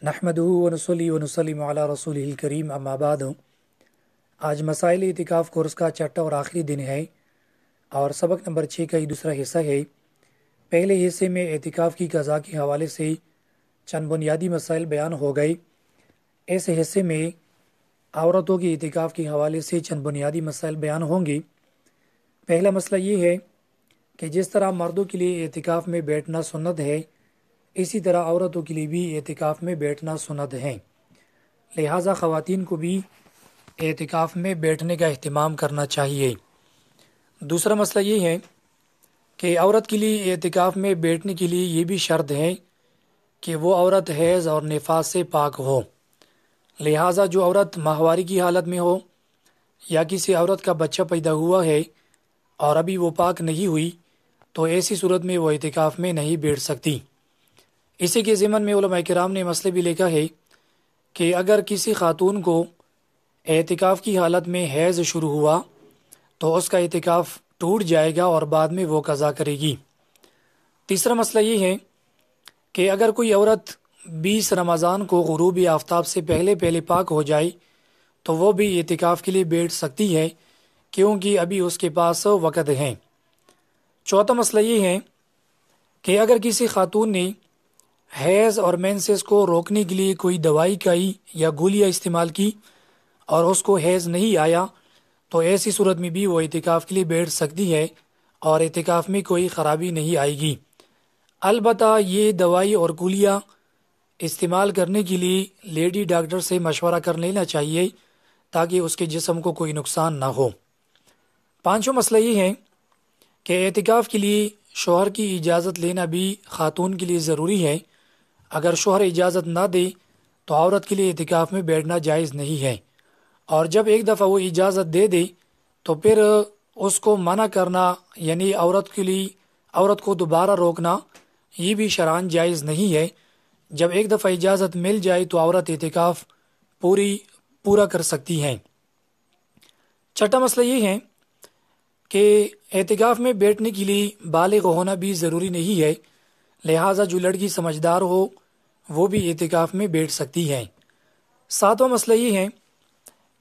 نحمدہ ونصلی ونسلم علی رسولہ الکریم اما بعد۔ آج مسائل اعتکاف کورس کا چھٹا اور آخری دن ہے اور سبق نمبر 6 کا یہ دوسرا حصہ ہے۔ پہلے حصے میں اعتکاف کی قضا کے حوالے سے چند بنیادی مسائل بیان ہو گئے۔ اس حصے میں عورتوں کے اعتکاف کے حوالے سے چند بنیادی مسائل بیان ہوں گے۔ پہلا مسئلہ یہ ہے کہ جس طرح مردوں کے لیے اعتکاف میں بیٹھنا سنت ہے، اسی طرح عورتوں کے لیے بھی اعتکاف میں بیٹھنا سنت ہے، لہٰذا خواتین کو بھی اعتکاف میں بیٹھنے کا اہتمام کرنا چاہیے۔ دوسرا مسئلہ یہ ہے کہ عورت کے لیے اعتکاف میں بیٹھنے کے لیے یہ بھی شرط ہے کہ وہ عورت حیض اور نفاس سے پاک ہو، لہٰذا جو عورت ماہواری کی حالت میں ہو یا کسی عورت کا بچہ پیدا ہوا ہے اور ابھی وہ پاک نہیں ہوئی تو ایسی صورت میں وہ اعتکاف میں نہیں بیٹھ سکتی۔ اسی کے ضمن میں علماء کرام نے مسئلہ بھی لکھا ہے کہ اگر کسی خاتون کو اعتکاف کی حالت میں حیض شروع ہوا تو اس کا اعتکاف ٹوٹ جائے گا اور بعد میں وہ قضا کرے گی۔ تیسرا مسئلہ یہ ہے کہ اگر کوئی عورت 20 رمضان کو غروب آفتاب سے پہلے پاک ہو جائے تو وہ بھی اعتکاف کے لیے بیٹھ سکتی ہے، کیونکہ ابھی اس کے پاس وقت ہے۔ چوتھا مسئلہ یہ ہے کہ اگر کسی خاتون نے حیض اور مینسس کو روکنے کے لیے کوئی دوائی کھائی یا گولیاں استعمال کی اور اس کو حیض نہیں آیا تو ایسی صورت میں بھی وہ اعتکاف کے لیے بیٹھ سکتی ہے اور اعتکاف میں کوئی خرابی نہیں آئے گی۔ البتہ یہ دوائی اور گولیاں استعمال کرنے کے لیے لیڈی ڈاکٹر سے مشورہ کر لینا چاہیے تاکہ اس کے جسم کو کوئی نقصان نہ ہو۔ پانچواں مسئلہ یہ ہے کہ اعتکاف کے لیے شوہر کی اجازت لینا بھی خاتون کے لیے ضروری ہے۔ اگر شوہر اجازت نہ دے تو عورت کے لیے اعتکاف میں بیٹھنا جائز نہیں ہے، اور جب ایک دفعہ وہ اجازت دے دے تو پھر اس کو منع کرنا یعنی عورت کو دوبارہ روکنا یہ بھی شرعاً جائز نہیں ہے۔ جب ایک دفعہ اجازت مل جائے تو عورت اعتکاف پورا کر سکتی ہے۔ چھٹا مسئلہ یہ ہے کہ اعتکاف میں بیٹھنے کے لیے بالغ ہونا بھی ضروری نہیں ہے، لہٰذا جو لڑکی سمجھدار ہو وہ بھی اعتکاف میں بیٹھ سکتی ہے۔ ساتواں مسئلہ یہ ہے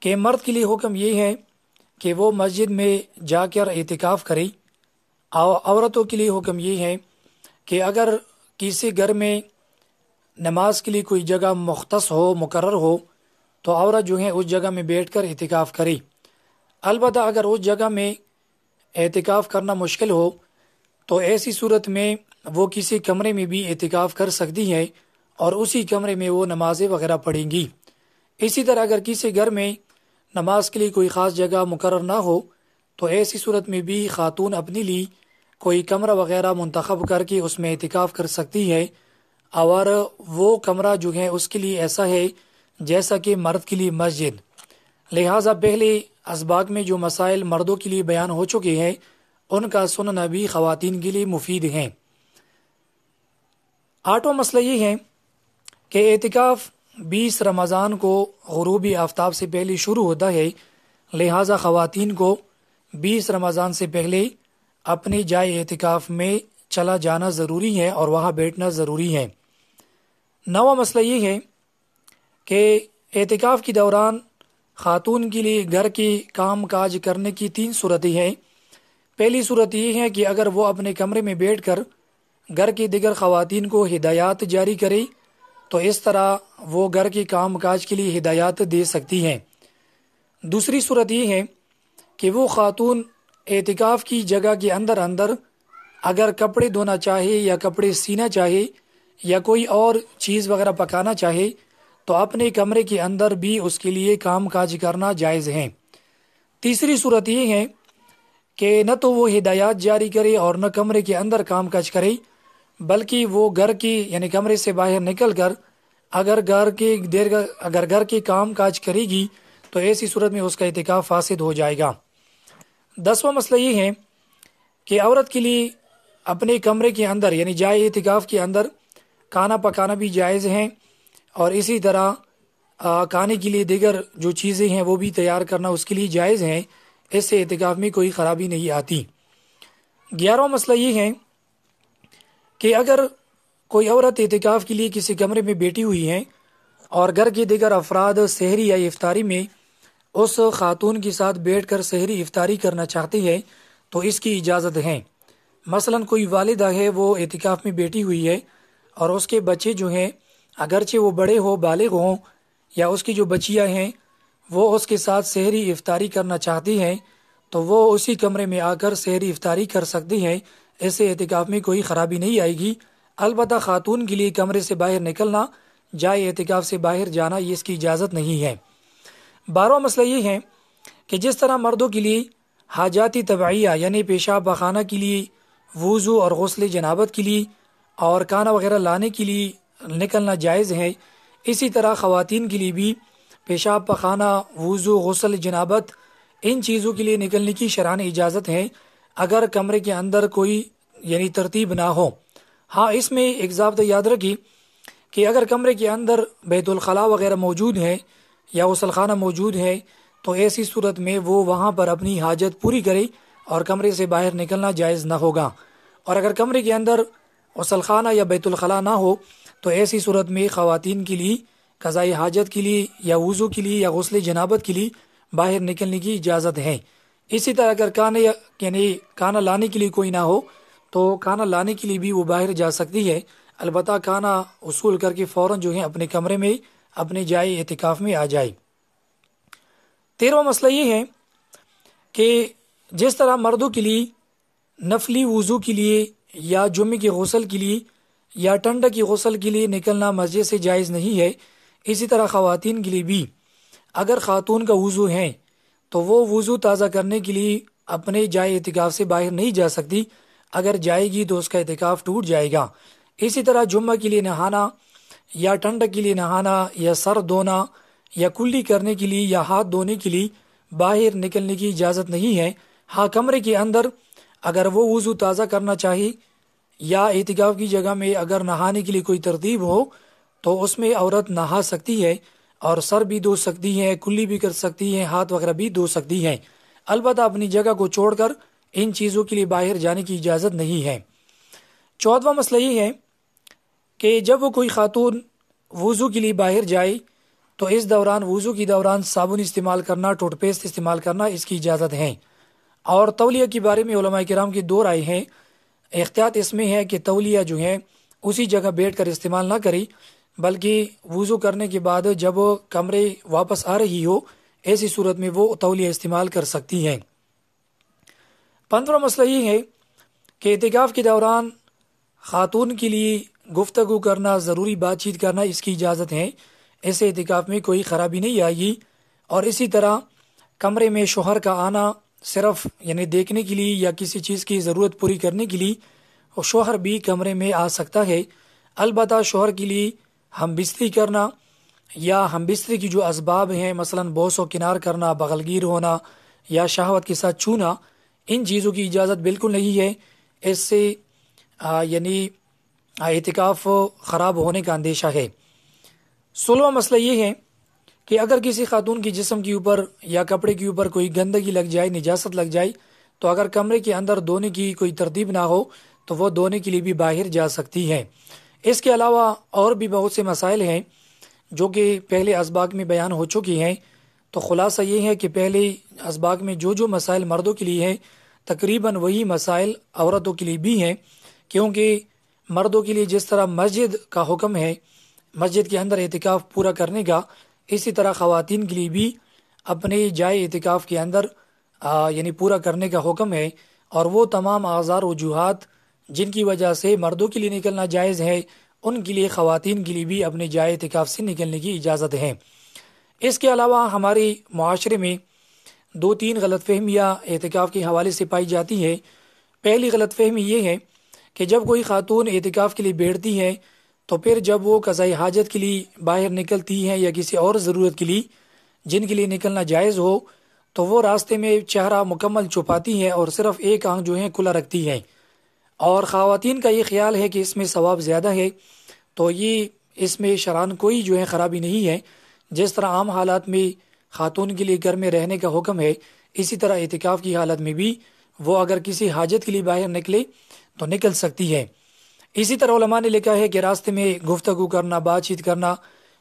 کہ مرد کے لیے حکم یہ ہے کہ وہ مسجد میں جا کر اعتکاف کرے، اور عورتوں کے لیے حکم یہ ہے کہ اگر کسی گھر میں نماز کے لیے کوئی جگہ مختص ہو مقرر ہو تو عورت جو ہے اس جگہ میں بیٹھ کر اعتکاف کرے۔ البتہ اگر اس جگہ میں اعتکاف کرنا مشکل ہو تو ایسی صورت میں وہ کسی کمرے میں بھی اعتکاف کر سکتی ہے اور اسی کمرے میں وہ نمازیں وغیرہ پڑھیں گی۔ اسی طرح اگر کسی گھر میں نماز کے لیے کوئی خاص جگہ مقرر نہ ہو تو ایسی صورت میں بھی خاتون اپنے لیے کوئی کمرہ وغیرہ منتخب کر کے اس میں اعتکاف کر سکتی ہے، اور وہ کمرہ جو ہے اس کے لیے ایسا ہے جیسا کہ مرد کے لیے مسجد۔ لہٰذا پہلے اسباق میں جو مسائل مردوں کے لیے بیان ہو چکے ہیں ان کا سننا بھی خواتین کے لیے مفید ہیں۔ آٹھواں مسئلہ یہ ہے کہ اعتکاف 20 رمضان کو غروب آفتاب سے پہلے شروع ہوتا ہے، لہٰذا خواتین کو 20 رمضان سے پہلے اپنی جائے اعتکاف میں چلا جانا ضروری ہے اور وہاں بیٹھنا ضروری ہے۔ نواں مسئلہ یہ ہے کہ اعتکاف کے دوران خاتون کے لیے گھر کے کام کاج کرنے کی 3 صورتیں ہیں۔ پہلی صورت یہ ہے کہ اگر وہ اپنے کمرے میں بیٹھ کر گھر کی دیگر خواتین کو ہدایات جاری کرے تو اس طرح وہ گھر کے کام کاج کے لیے ہدایات دے سکتی ہیں۔ دوسری صورت یہ ہے کہ وہ خاتون اعتکاف کی جگہ کے اندر اگر کپڑے دھونا چاہے یا کپڑے سینا چاہے یا کوئی اور چیز وغیرہ پکانا چاہے تو اپنے کمرے کے اندر بھی اس کے لیے کام کاج کرنا جائز ہے۔ تیسری صورت یہ ہے کہ نہ تو وہ ہدایات جاری کرے اور نہ کمرے کے اندر کام کاج کرے، بلکہ وہ گھر کی یعنی کمرے سے باہر نکل کر اگر گھر کے کام کاج کرے گی تو ایسی صورت میں اس کا اعتکاف فاسد ہو جائے گا۔ 10واں مسئلہ یہ ہے کہ عورت کے لیے اپنے کمرے کے اندر یعنی جائے اعتکاف کے اندر کھانا پکانا بھی جائز ہیں، اور اسی طرح کھانے کے لیے دیگر جو چیزیں ہیں وہ بھی تیار کرنا اس کے لیے جائز ہیں، اس سے اعتکاف میں کوئی خرابی نہیں آتی۔ 11واں مسئلہ یہ ہے کہ اگر کوئی عورت اعتکاف کے لیے کسی کمرے میں بیٹھی ہوئی ہے اور گھر کے دیگر افراد سحری یا افطاری میں اس خاتون کے ساتھ بیٹھ کر سحری افطاری کرنا چاہتے ہیں تو اس کی اجازت ہے۔ مثلاً کوئی والدہ ہے، وہ اعتکاف میں بیٹھی ہوئی ہے اور اس کے بچے جو ہیں اگرچہ وہ بڑے ہو بالغ ہوں، یا اس کی جو بچیاں ہیں وہ اس کے ساتھ سحری افطاری کرنا چاہتی ہیں، تو وہ اسی کمرے میں آ کر سحری افطاری کر سکتی ہیں۔ اس سے اعتکاف میں کوئی خرابی نہیں آئے گی۔ البتہ خاتون کے لیے کمرے سے باہر نکلنا، جائے اعتکاف سے باہر جانا، یہ اس کی اجازت نہیں ہے۔ 12واں مسئلہ یہ ہے کہ جس طرح مردوں کے لیے حاجاتی طبعیہ یعنی پیشاب پخانہ کے لیے، وضو اور غسل جنابت کے لیے اور کھانا وغیرہ لانے کے لیے نکلنا جائز ہے، اسی طرح خواتین کے لیے بھی پیشاب پخانہ، وضو، غسل جنابت، ان چیزوں کے لیے نکلنے کی شرعاً اجازت ہے، اگر کمرے کے اندر کوئی یعنی ترتیب نہ ہو۔ ہاں، اس میں ایک ضابطہ یاد رکھیے کہ اگر کمرے کے اندر بیت الخلاء وغیرہ موجود ہے یا غسل خانہ موجود ہے تو ایسی صورت میں وہ وہاں پر اپنی حاجت پوری کرے اور کمرے سے باہر نکلنا جائز نہ ہوگا۔ اور اگر کمرے کے اندر غسل خانہ یا بیت الخلاء نہ ہو تو ایسی صورت میں خواتین کے لیے قضاء حاجت کے لیے یا وضو کے لیے یا غسل جنابت کے لیے باہر نکلنے کی اجازت ہے۔ اسی طرح اگر کھانا لانے کے لیے کوئی نہ ہو تو کھانا لانے کے لیے بھی وہ باہر جا سکتی ہے، البتہ کھانا وصول کر کے فوراً جو ہے اپنے کمرے میں اپنے جائے اعتکاف میں آ جائے۔ 13واں مسئلہ یہ ہے کہ جس طرح مردوں کے لیے نفلی وضو کے لیے یا جمعے کے غسل کے لیے یا ٹنڈا کی غسل کے لیے نکلنا مسجد سے جائز نہیں ہے، اسی طرح خواتین کے لیے بھی اگر خاتون کا وضو ہے تو وہ وضو تازہ کرنے کے لیے اپنے جائے اعتکاف سے باہر نہیں جا سکتی، اگر جائے گی تو اس کا اعتکاف ٹوٹ جائے گا۔ اسی طرح جمعہ کے لیے نہانا یا ٹنڈا کے لیے نہانا یا سر دھونا یا کلی کرنے کے لیے یا ہاتھ دھونے کے لیے باہر نکلنے کی اجازت نہیں ہے۔ ہاں، کمرے کے اندر اگر وہ وضو تازہ کرنا چاہے یا اعتکاف کی جگہ میں اگر نہانے کے لیے کوئی ترتیب ہو تو اس میں عورت نہا سکتی ہے اور سر بھی دھو سکتی ہے، کلی بھی کر سکتی ہے، ہاتھ وغیرہ بھی دھو سکتی ہے، البتہ اپنی جگہ کو چھوڑ کر ان چیزوں کے لیے باہر جانے کی اجازت نہیں ہے۔ 14واں مسئلہ یہ ہے کہ جب وہ کوئی خاتون وضو کے لیے باہر جائے تو اس دوران وضو کے دوران صابن استعمال کرنا، ٹوتھ پیسٹ استعمال کرنا، اس کی اجازت ہے۔ اور تولیہ کے بارے میں علماء کرام کی دو رائے ہیں۔ احتیاط اس میں ہے کہ تولیہ جو ہے اسی جگہ بیٹھ کر استعمال نہ کرے، بلکہ وضو کرنے کے بعد جب کمرے واپس آ رہی ہو ایسی صورت میں وہ تولیہ استعمال کر سکتی ہے۔ 15واں مسئلہ یہ ہے کہ اعتکاف کے دوران خاتون کے لیے گفتگو کرنا، ضروری بات چیت کرنا، اس کی اجازت ہے، ایسے اعتکاف میں کوئی خرابی نہیں آئے گی۔ اور اسی طرح کمرے میں شوہر کا آنا صرف یعنی دیکھنے کے لیے یا کسی چیز کی ضرورت پوری کرنے کے لیے شوہر بھی کمرے میں آ سکتا ہے، البتہ شوہر کے لیے ہم بستری کرنا یا ہم بستری کی جو اسباب ہیں مثلاً بوس و کنار کرنا، بغلگیر ہونا یا شہوت کے ساتھ چھونا، ان چیزوں کی اجازت بالکل نہیں ہے۔ اس سے یعنی اعتکاف خراب ہونے کا اندیشہ ہے۔ 16واں مسئلہ یہ ہے کہ اگر کسی خاتون کے جسم کے اوپر یا کپڑے کے اوپر کوئی گندگی لگ جائے، نجاست لگ جائے، تو اگر کمرے کے اندر دھونے کی کوئی ترتیب نہ ہو تو وہ دھونے کے لیے بھی باہر جا سکتی ہے۔ اس کے علاوہ اور بھی بہت سے مسائل ہیں جو کہ پہلے اسباق میں بیان ہو چکی ہیں، تو خلاصہ یہ ہے کہ پہلے اسباق میں جو مسائل مردوں کے لیے ہیں تقریباً وہی مسائل عورتوں کے لیے بھی ہیں، کیونکہ مردوں کے لیے جس طرح مسجد کا حکم ہے مسجد کے اندر اعتکاف پورا کرنے کا، اسی طرح خواتین کے لیے بھی اپنے جائے اعتکاف کے اندر یعنی پورا کرنے کا حکم ہے، اور وہ تمام اعذار وجوہات جن کی وجہ سے مردوں کے لیے نکلنا جائز ہے ان کے لیے خواتین کے لیے بھی اپنے جائے اعتکاف سے نکلنے کی اجازت ہے۔ اس کے علاوہ ہمارے معاشرے میں 2-3 غلط فہمیاں اعتکاف کے حوالے سے پائی جاتی ہے۔ پہلی غلط فہمی یہ ہے کہ جب کوئی خاتون اعتکاف کے لیے بیٹھتی ہے تو پھر جب وہ قضاء حاجت کے لیے باہر نکلتی ہے یا کسی اور ضرورت کے لیے جن کے لیے نکلنا جائز ہو تو وہ راستے میں چہرہ مکمل چھپاتی ہے اور صرف ایک آنکھ جو ہے کھلا رکھتی ہے، اور خواتین کا یہ خیال ہے کہ اس میں ثواب زیادہ ہے، تو یہ اس میں شرعاً کوئی جو ہے خرابی نہیں ہے۔ جس طرح عام حالات میں خاتون کے لیے گھر میں رہنے کا حکم ہے، اسی طرح اعتکاف کی حالت میں بھی وہ اگر کسی حاجت کے لیے باہر نکلے تو نکل سکتی ہے۔ اسی طرح علماء نے لکھا ہے کہ راستے میں گفتگو کرنا، بات چیت کرنا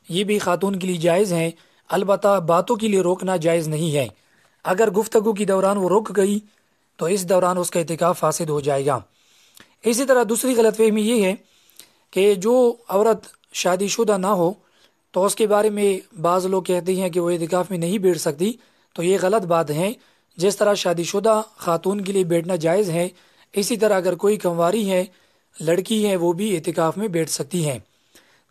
یہ بھی خاتون کے لیے جائز ہیں، البتہ باتوں کے لیے روکنا جائز نہیں ہے۔ اگر گفتگو کے دوران وہ رک گئی تو اس دوران اس کا اعتکاف فاسد ہو جائے گا۔ اسی طرح دوسری غلط فہمی یہ ہے کہ جو عورت شادی شدہ نہ ہو تو اس کے بارے میں بعض لوگ کہتے ہیں کہ وہ اعتکاف میں نہیں بیٹھ سکتی، تو یہ غلط بات ہے۔ جس طرح شادی شدہ خاتون کے لیے بیٹھنا جائز ہے، اسی طرح اگر کوئی کنواری ہے، لڑکی ہے، وہ بھی اعتکاف میں بیٹھ سکتی ہیں۔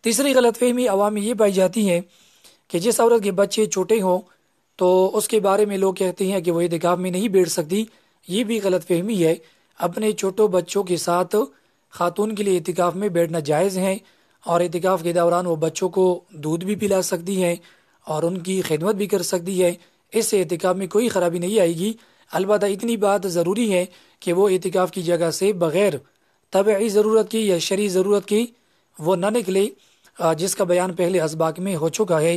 تیسری غلط فہمی عوام میں یہ پائی جاتی ہے کہ جس عورت کے بچے چھوٹے ہوں تو اس کے بارے میں لوگ کہتے ہیں کہ وہ اعتکاف میں نہیں بیٹھ سکتی، یہ بھی غلط فہمی ہے۔ اپنے چھوٹوں بچوں کے ساتھ خاتون کے لیے اعتکاف میں بیٹھنا جائز ہے، اور اعتکاف کے دوران وہ بچوں کو دودھ بھی پلا سکتی ہے اور ان کی خدمت بھی کر سکتی ہے، اس سے اعتکاف میں کوئی خرابی نہیں آئے گی۔ البتہ اتنی بات ضروری ہے کہ وہ اعتکاف کی جگہ سے بغیر طبعی ضرورت کی یا شرعی ضرورت کی وہ نہ نکلے، جس کا بیان پہلے اسباق میں ہو چکا ہے۔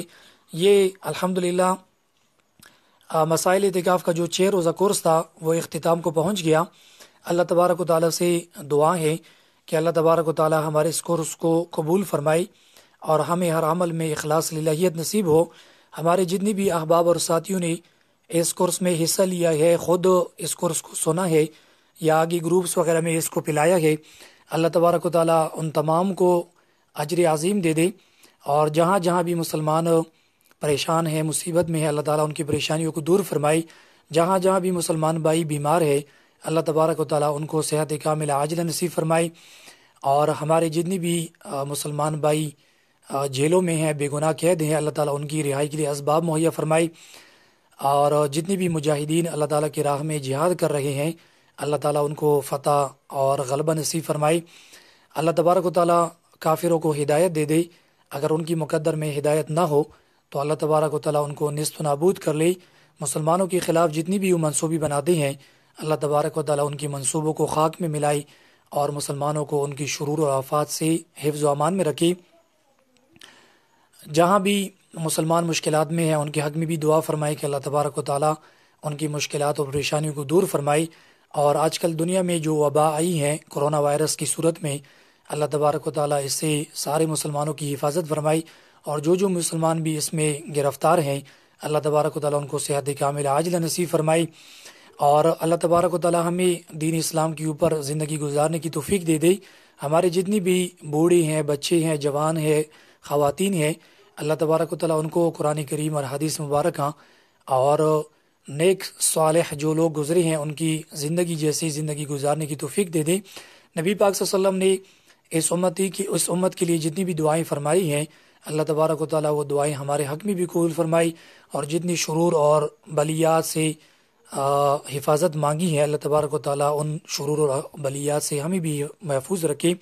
یہ الحمدللہ مسائل اعتکاف کا جو 6 روزہ کورس تھا وہ اختتام کو پہنچ گیا۔ اللہ تبارک و تعالیٰ سے دعا ہے کہ اللہ تبارک و تعالیٰ ہمارے اس کورس کو قبول فرمائے اور ہمیں ہر عمل میں اخلاص للہیت نصیب ہو۔ ہمارے جتنی بھی احباب اور ساتھیوں نے اس کورس میں حصہ لیا ہے، خود اس کورس کو سنا ہے یا آگے گروپس وغیرہ میں اس کو پلایا ہے، اللہ تبارک و تعالیٰ ان تمام کو اجر عظیم دے دے، اور جہاں جہاں بھی مسلمان پریشان ہیں، مصیبت میں ہے، اللہ تعالیٰ ان کی پریشانیوں کو دور فرمائے۔ جہاں جہاں بھی مسلمان بھائی بیمار ہے، اللہ تبارک و تعالیٰ ان کو صحت کاملہ عاجلہ نصیب فرمائے، اور ہمارے جتنی بھی مسلمان بھائی جیلوں میں ہیں، بے گناہ قید ہیں، اللہ تعالیٰ ان کی رہائی کے لیے اسباب مہیا فرمائے، اور جتنی بھی مجاہدین اللہ تعالیٰ کی راہ میں جہاد کر رہے ہیں، اللہ تعالیٰ ان کو فتح اور غلبہ نصیب فرمائے۔ اللہ تبارک و تعالیٰ کافروں کو ہدایت دے دے، اگر ان کی مقدر میں ہدایت نہ ہو تو اللہ تبارک و تعالیٰ ان کو نیست و نابود کر لے۔ مسلمانوں کے خلاف جتنی بھی وہ منصوبی بناتے ہیں، اللہ تبارک و تعالیٰ ان کی منصوبوں کو خاک میں ملائے اور مسلمانوں کو ان کی شرور و آفات سے حفظ و امان میں رکھے۔ جہاں بھی مسلمان مشکلات میں ہیں ان کے حق میں بھی دعا فرمائے کہ اللہ تبارک و تعالیٰ ان کی مشکلات اور پریشانیوں کو دور فرمائے۔ اور آج کل دنیا میں جو وبا آئی ہے کرونا وائرس کی صورت میں، اللہ تبارک و تعالیٰ اس سے سارے مسلمانوں کی حفاظت فرمائے، اور جو مسلمان بھی اس میں گرفتار ہیں، اللہ تبارک و تعالیٰ ان کو صحت کاملہ عاجلہ نصیب فرمائے، اور اللہ تبارک و تعالیٰ ہمیں دین اسلام کے اوپر زندگی گزارنے کی توفیق دے دے۔ ہمارے جتنی بھی بوڑھے ہیں، بچے ہیں، جوان ہیں، خواتین ہیں، اللہ تبارک و تعالیٰ ان کو قرآن کریم اور حدیث مبارکہ اور نیک صالح جو لوگ گزرے ہیں ان کی زندگی جیسی زندگی گزارنے کی توفیق دے دے۔ نبی پاک صلی اللہ علیہ وسلم نے اس امت کے لیے جتنی بھی دعائیں فرمائی ہیں، اللہ تبارک و تعالیٰ وہ دعائیں ہمارے حق میں بھی قبول فرمائی، اور جتنی شرور اور بلیات سے حفاظت مانگی ہے، اللہ تبارک و تعالیٰ ان شرور اور بلیات سے ہمیں بھی محفوظ رکھے۔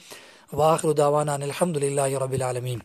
وآخر دعوانا ان الحمد للہ رب العالمین۔